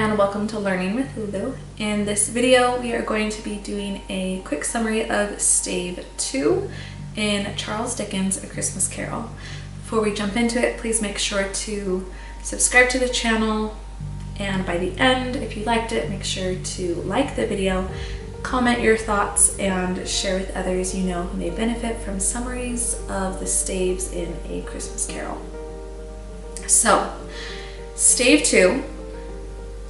and welcome to Learning with Lulu. In this video, we are going to be doing a quick summary of Stave 2 in Charles Dickens' A Christmas Carol. Before we jump into it, please make sure to subscribe to the channel, and by the end, if you liked it, make sure to like the video, comment your thoughts, and share with others you know who may benefit from summaries of the staves in A Christmas Carol. So, Stave 2,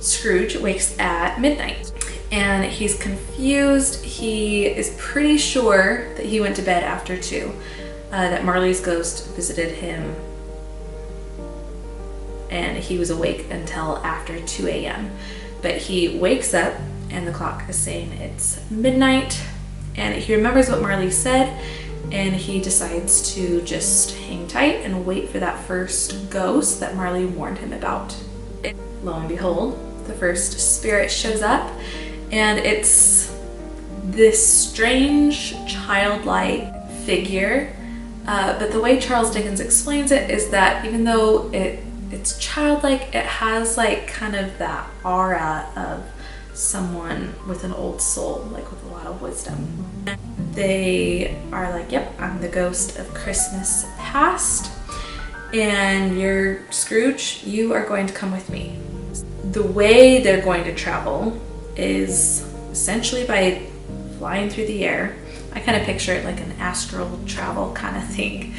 Scrooge wakes at midnight and he's confused. He is pretty sure that he went to bed after 2, that Marley's ghost visited him and he was awake until after 2 a.m. But he wakes up and the clock is saying it's midnight, and he remembers what Marley said, and he decides to just hang tight and wait for that first ghost that Marley warned him about. Lo and behold, the first spirit shows up, and it's this strange childlike figure, but the way Charles Dickens explains it is that even though it's childlike, it has like kind of that aura of someone with an old soul, like with a lot of wisdom. They are like, yep, I'm the ghost of Christmas past, and you're Scrooge, you are going to come with me. The way they're going to travel is essentially by flying through the air. I kind of picture it like an astral travel kind of thing.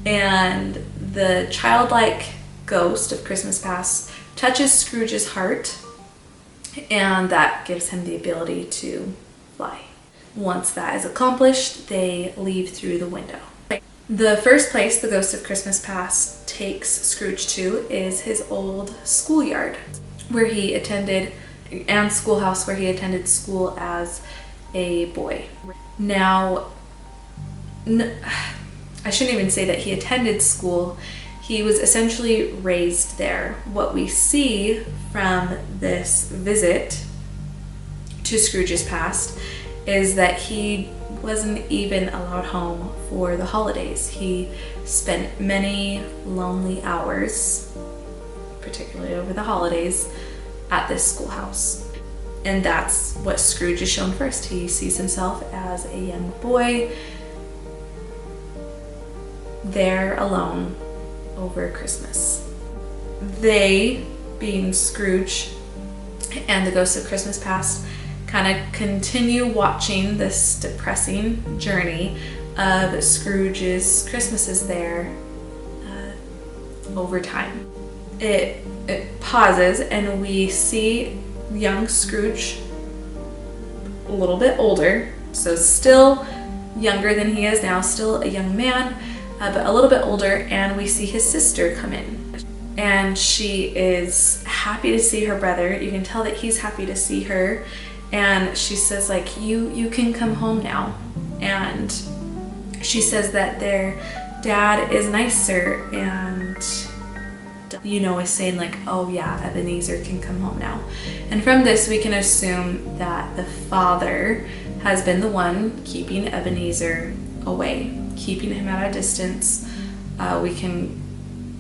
And the childlike ghost of Christmas past touches Scrooge's heart, and that gives him the ability to fly. Once that is accomplished, they leave through the window. The first place the ghost of Christmas past takes Scrooge to is his old schoolyard where he attended, and schoolhouse where he attended school as a boy. Now, I shouldn't even say that he attended school. He was essentially raised there. What we see from this visit to Scrooge's past is that he wasn't even allowed home for the holidays. He spent many lonely hours, particularly over the holidays, at this schoolhouse. And that's what Scrooge is shown first. He sees himself as a young boy there alone over Christmas. They, being Scrooge and the ghost of Christmas past, kind of continue watching this depressing journey of Scrooge's Christmases there over time. It pauses and we see young Scrooge a little bit older, so still younger than he is now, still a young man, but a little bit older, and we see his sister come in. And she is happy to see her brother. You can tell that he's happy to see her, and she says like, you can come home now. And she says that their dad is nicer, and is saying like, oh yeah, Ebenezer can come home now. And from this we can assume that the father has been the one keeping Ebenezer away, keeping him at a distance. We can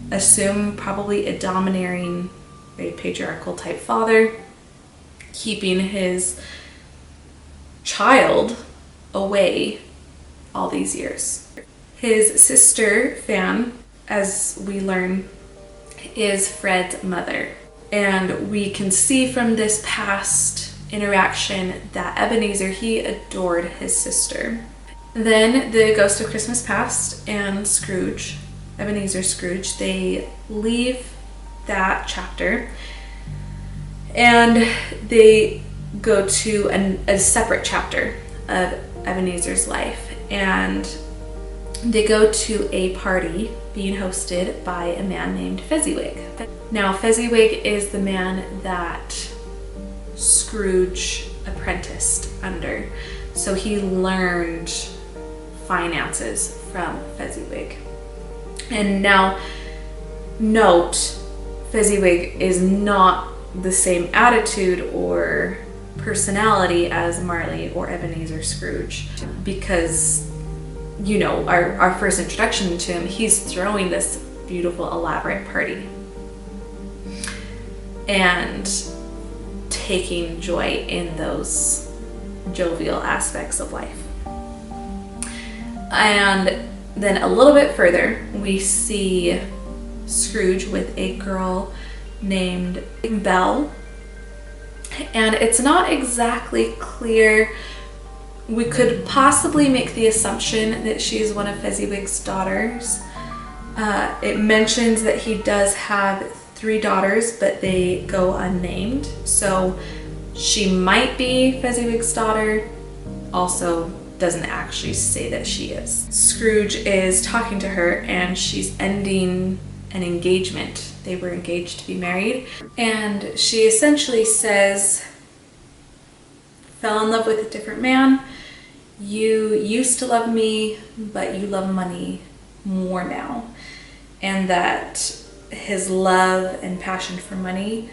assume probably a domineering, a patriarchal type father, keeping his child away all these years. His sister, Fan, as we learn, is Fred's mother. And we can see from this past interaction that Ebenezer, he adored his sister. Then the ghost of Christmas past and Scrooge, Ebenezer Scrooge, they leave that chapter and they go to a separate chapter of Ebenezer's life, and they go to a party being hosted by a man named Fezziwig. Now, Fezziwig is the man that Scrooge apprenticed under, so he learned finances from Fezziwig. And now, note, Fezziwig is not the same attitude or personality as Marley or Ebenezer Scrooge, because our first introduction to him, he's throwing this beautiful elaborate party. And taking joy in those jovial aspects of life. And then a little bit further, we see Scrooge with a girl named Belle. And it's not exactly clear. We could possibly make the assumption that she's one of Fezziwig's daughters. It mentions that he does have 3 daughters, but they go unnamed. So she might be Fezziwig's daughter. Also doesn't actually say that she is. Scrooge is talking to her and she's ending an engagement. They were engaged to be married. And she essentially says, fell in love with a different man. You used to love me, but you love money more now. And that his love and passion for money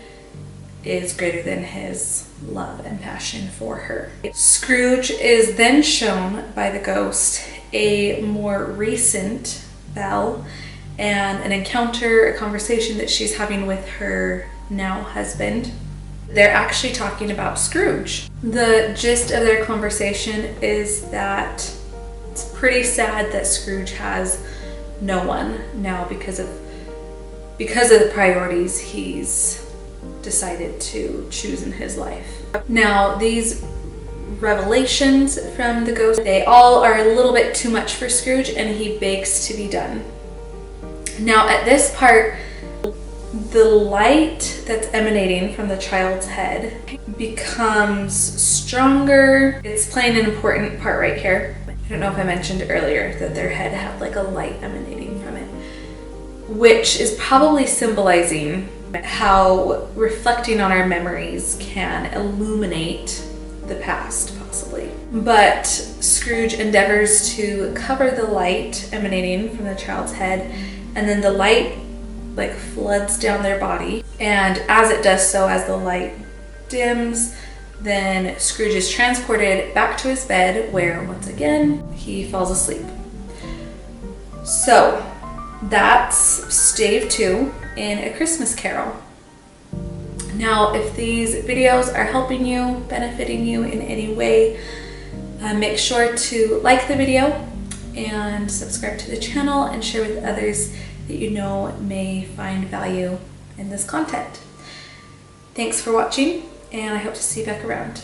is greater than his love and passion for her. Scrooge is then shown by the ghost a more recent Belle and an encounter, a conversation that she's having with her now husband. They're actually talking about Scrooge. The gist of their conversation is that it's pretty sad that Scrooge has no one now because of the priorities he's decided to choose in his life. Now, these revelations from the ghost, they all are a little bit too much for Scrooge, and he begs to be done. Now, at this part, the light that's emanating from the child's head becomes stronger. It's playing an important part right here. I don't know if I mentioned earlier that their head had like a light emanating from it, which is probably symbolizing how reflecting on our memories can illuminate the past, possibly. But Scrooge endeavors to cover the light emanating from the child's head, and then the light like floods down their body. And as it does so, as the light dims, then Scrooge is transported back to his bed, where once again he falls asleep. So that's Stave 2 in A Christmas Carol. Now, if these videos are helping you, benefiting you in any way, make sure to like the video and subscribe to the channel and share with others that you know may find value in this content. Thanks for watching, and I hope to see you back around.